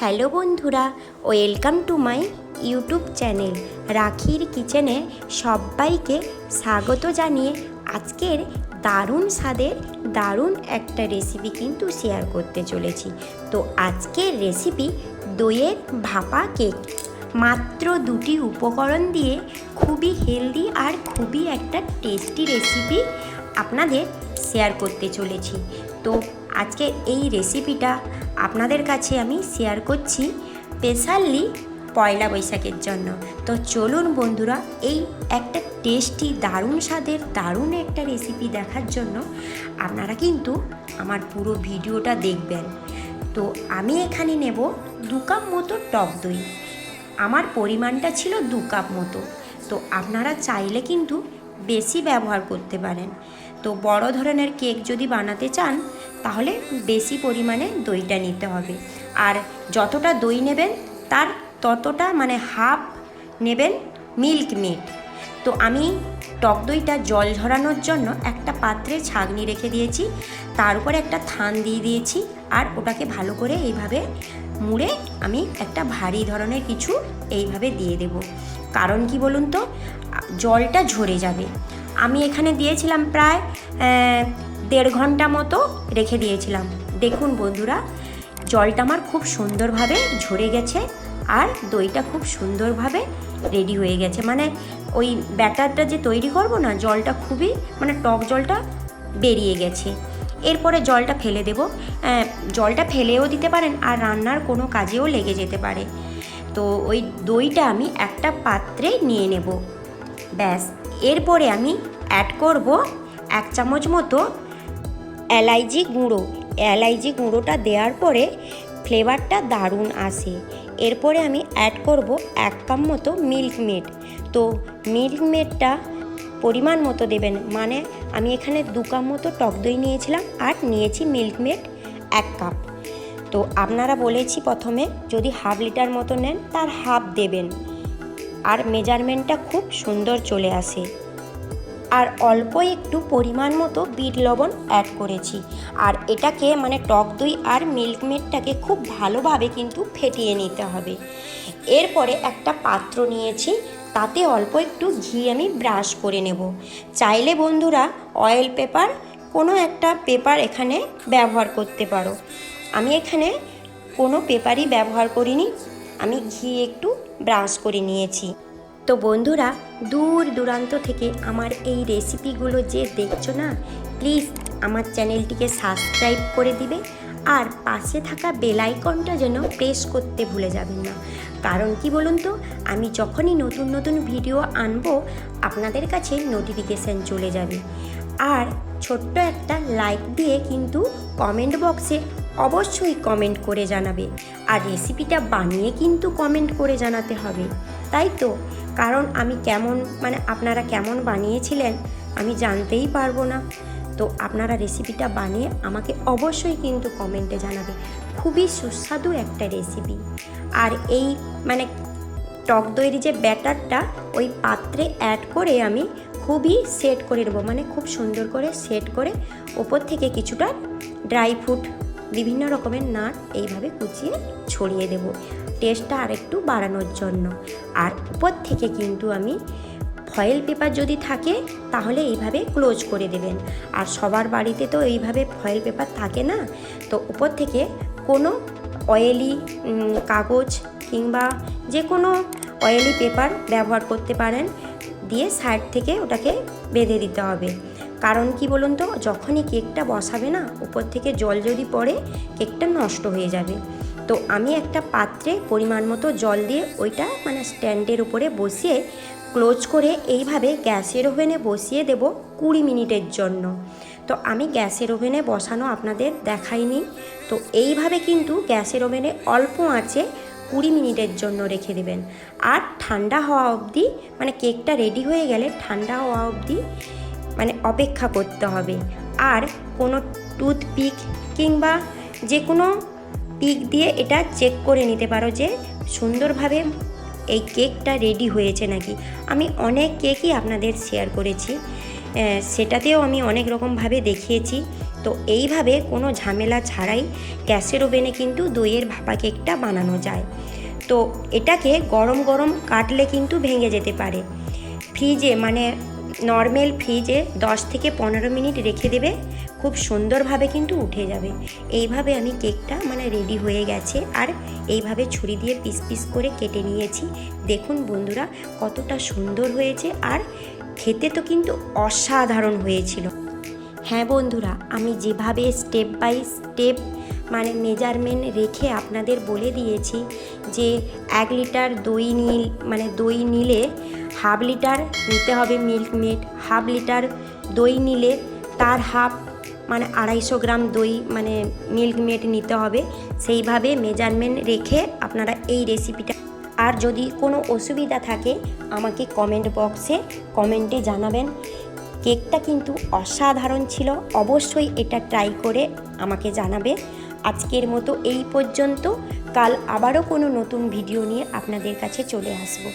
Hello বন্ধুরা, welcome to my YouTube channel রাখির কিচেনে সবাইকে স্বাগত জানিয়ে আজকের দারুণ স্বাদের দারুণ একটা রেসিপি কিন্তু শেয়ার করতে চলেছি। তো আজকের রেসিপি দইয়ের ভাপা কেক। মাত্র দুটি উপকরণ দিয়ে খুবই হেলদি আর খুবই একটা টেস্টি রেসিপি আপনাদের শেয়ার করতে চলেছি। তো আজকে এই রেসিপিটা আপনাদের কাছে আমি শেয়ার করছি স্পেশালি পয়লা বৈশাখের জন্য। তো চলুন বন্ধুরা, এই একটা টেস্টি দারুণ স্বাদের দারুণ একটা রেসিপি দেখার জন্য আপনারা কিন্তু আমার পুরো ভিডিওটা দেখবেন। তো আমি এখানে নেব 2 কাপ মতো টক দই। আমার পরিমাণটা ছিল 2 কাপ মতো। তো আপনারা চাইলে কিন্তু বেশি ব্যবহার করতে পারেন। তো বড় ধরনের কেক যদি বানাতে চান তাহলে বেশি পরিমাণে দইটা নিতে হবে। আর যতটা দই নেবেন তার ততটা হাফ নেবেন মিল্ক মেড। তো আমি টক দইটা জল ঝরানোর জন্য একটা পাত্রে ছাঁকনি রেখে দিয়েছি, তার উপরে একটা থান দিয়ে দিয়েছি আর ওটাকে ভালো করে এইভাবে মুড়ে আমি একটা ভারী ধরনের কিছু এইভাবে দিয়ে দেব। কারণ কি বলুন তো, জলটা ঝরে যাবে। আমি এখানে দিয়েছিলাম প্রায় 1.5 ঘন্টা মতো রেখে দিয়েছিলাম। দেখুন বন্ধুরা, জলটা আমার খুব সুন্দরভাবে ঝরে গেছে আর দইটা খুব সুন্দরভাবে রেডি হয়ে গেছে। ওই ব্যাটারটা যে তৈরি করব না, জলটা খুবই টক জলটা বেরিয়ে গেছে। এরপরে জলটা ফেলে দেব। জলটা ফেলেও দিতে পারেন আর রান্নার কোনো কাজেও লেগে যেতে পারে। তো ওই দইটা আমি একটা পাত্রে নিয়ে নেব। ব্যাস, এরপরে আমি অ্যাড করব 1 চামচ মতো এলাইচি গুঁড়ো। এলাইচি গুঁড়োটা দেওয়ার পরে ফ্লেভারটা দারুণ আসে। এরপরে আমি অ্যাড করব 1 কাপ মতো মিল্ক মেড। তো মিল্ক মেডটা পরিমাণ মতো দেবেন। আমি এখানে 2 কাপ মতো টক দই নিয়েছিলাম আর নিয়েছি মিল্ক মেড 1 কাপ। তো আপনারা বলেছি প্রথমে যদি হাফ লিটার মতো নেন তার হাফ দেবেন, আর মেজারমেন্টটা খুব সুন্দর চলে আসে। আর অল্প একটু পরিমাণ মতো বিট লবণ অ্যাড করেছি। আর এটাকে টক দই আর মিল্ক মেডটাকে খুব ভালোভাবে কিন্তু ফেটিয়ে নিতে হবে। এরপরে একটা পাত্র নিয়েছি, তাতে অল্প একটু ঘি আমি ব্রাশ করে নেব। চাইলে বন্ধুরা অয়েল পেপার কোনো একটা পেপার এখানে ব্যবহার করতে পারো। আমি এখানে কোনো পেপারই ব্যবহার করিনি, আমি ঘি একটু ব্রাশ করে নিয়েছি। তো বন্ধুরা, দূর দূরান্ত থেকে আমার এই রেসিপিগুলো যে দেখছো না, প্লিজ আমার চ্যানেলটিকে সাবস্ক্রাইব করে দিবে আর পাশে থাকা বেল আইকনটা যেন প্রেস করতে ভুলে যাবেন না। কারণ কি বলুন তো, আমি যখনই নতুন নতুন ভিডিও আনবো আপনাদের কাছে নোটিফিকেশান চলে যাবে। আর ছোট্ট একটা লাইক দিয়ে কিন্তু কমেন্ট বক্সে অবশ্যই কমেন্ট করে জানাবে। আর রেসিপিটা বানিয়ে কিন্তু কমেন্ট করে জানাতে হবে, তাই তো? কারণ আমি আপনারা কেমন বানিয়েছিলেন আমি জানতেই পারবো না। তো আপনারা রেসিপিটা বানিয়ে আমাকে অবশ্যই কিন্তু কমেন্টে জানাবে। খুবই সুস্বাদু একটা রেসিপি। আর এই টক দইয়ের যে ব্যাটারটা ওই পাত্রে অ্যাড করে আমি খুবই সেট করে নেবো, খুব সুন্দর করে সেট করে ওপর থেকে কিছুটা ড্রাই ফ্রুট বিভিন্ন রকমের নাট এইভাবে কুচিয়ে ছড়িয়ে দেব টেস্টটা আরেকটু বাড়ানোর জন্য। আর উপর থেকে কিন্তু আমি ফয়েল পেপার যদি থাকে তাহলে এইভাবে ক্লোজ করে দেবেন। আর সবার বাড়িতে তো এইভাবে ফয়েল পেপার থাকে না, তো উপর থেকে কোনো অয়েলি কাগজ কিংবা যে কোনো অয়েলি পেপার ব্যবহার করতে পারেন, দিয়ে সাইড থেকে ওটাকে বেঁধে দিতে হবে। কারণ কি বলুন তো, যখনই কেকটা বসাবে না উপর থেকে জল যদি পড়ে কেকটা নষ্ট হয়ে যাবে। তো আমি একটা পাত্রে পরিমাণ মতো জল দিয়ে ওইটা স্ট্যান্ডের উপরে বসিয়ে ক্লোজ করে এইভাবে গ্যাসের ওভেনে বসিয়ে দেব 20 মিনিটের জন্য। তো আমি গ্যাসের ওভেনে বসানো আপনাদের দেখাইনি। তো এইভাবে কিন্তু গ্যাসের ওভেনে অল্প আঁচে 20 মিনিটের জন্য রেখে দেবেন। আর ঠান্ডা হওয়া অবধি কেকটা রেডি হয়ে গেলে ঠান্ডা হওয়া অবধি অপেক্ষা করতে হবে। আর কোনো টুথপিক কিংবা যে কোনো পিক দিয়ে এটা চেক করে নিতে পারো যে সুন্দরভাবে এই কেকটা রেডি হয়েছে নাকি। আমি অনেক কেকই আপনাদের শেয়ার করেছি, সেটাতেও আমি অনেক রকমভাবে দেখিয়েছি তো এইভাবে কোনো ঝামেলা ছাড়াই গ্যাসের ওভেনে কিন্তু দইয়ের ভাপা কেকটা বানানো যায়। তো এটাকে গরম গরম কাটলে কিন্তু ভেঙে যেতে পারে। ফ্রিজে মানে নর্মাল ফ্রিজে 10 থেকে 15 মিনিট রেখে দেবে, খুব সুন্দরভাবে কিন্তু উঠে যাবে। এইভাবে আমি কেকটা মানে রেডি হয়ে গেছে, আর এইভাবে ছুরি দিয়ে পিস পিস করে কেটে নিয়েছি। দেখুন বন্ধুরা কতটা সুন্দর হয়েছে, আর খেতে তো কিন্তু অসাধারণ হয়েছিল। হ্যাঁ বন্ধুরা, আমি যেভাবে স্টেপ বাই স্টেপ মানে মেজারমেন্ট রেখে আপনাদের বলে দিয়েছি যে 1 লিটার দই নিলে হাফ লিটার নিতে হবে মিল্ক মেড, হাফ লিটার দই নিলে তার হাফ মানে 250 গ্রাম দই মানে মিল্ক মেড নিতে হবে। সেইভাবে মেজারমেন্ট রেখে আপনারা এই রেসিপিটা, আর যদি কোনো অসুবিধা থাকে আমাকে কমেন্ট বক্সে কমেন্টে জানাবেন। কেকটা কিন্তু অসাধারণ ছিল, অবশ্যই এটা ট্রাই করে আমাকে জানাবে। আজকের মতো এই পর্যন্ত, কাল আবারও কোনো নতুন ভিডিও নিয়ে আপনাদের কাছে চলে আসব।